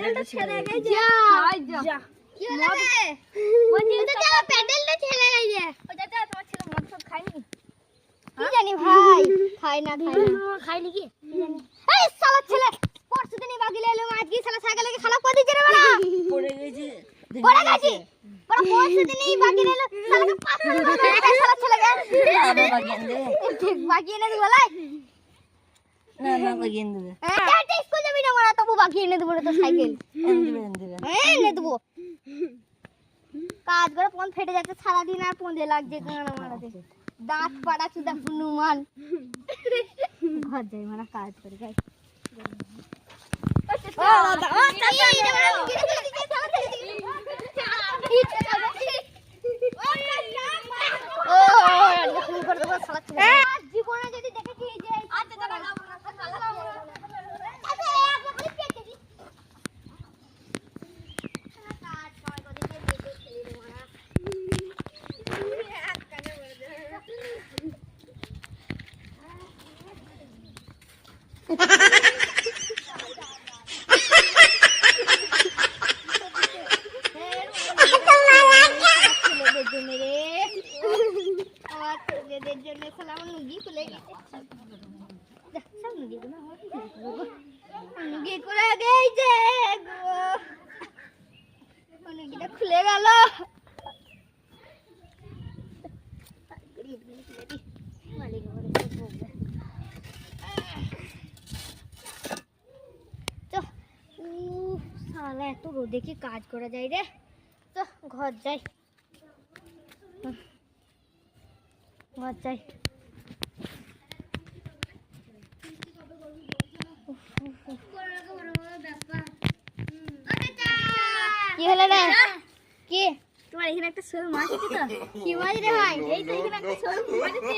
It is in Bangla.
প্যাডেলটা ছেড়ে গেছে যা কি হলো রে বন্ধু তো আমার প্যাডেলটা ছেড়ে গেছে ও চাচা তোমার ছেলে মদ সব খায়নি কি জানি ভাই খায় না খায় নাকি কি জানি এই শালা ছেলে পরশু দিনই বাগিলে এলো আজকে শালা সাইকেলে খারাপ করে দিয়েছে রে বড়া পড়ে গেছে বড়া পরশু দিনই বাগিলে এলো শালাকে পাথর মেরে শালা ছেলে বাগিয়ে এনে বলাই না বাগিয়ে দেবে হ্যাঁ স্কুল যাবি না মারা তবু বাগিয়ে এনে দেবো তো সাইকেল এনে দেবো কাজ করে ফোন ফেটে যাচ্ছে সারাদিন আর ফোন দিয়ে লাগছে গানা মারাতে দাঁত পাড়া চুদা হনুমান ঘর যাই মারা কাজ করে যাই জীবনে যদি দেখেছি যে খুলে গেল এত রোদে কি কাজ করা যায় রে তো ঘর যাই কি হলো রে কি তোমার এখানে একটা শোল মাছ আছে তো কি মাছ রে ভাই এই তো এখানে একটা শোল মাছ আছে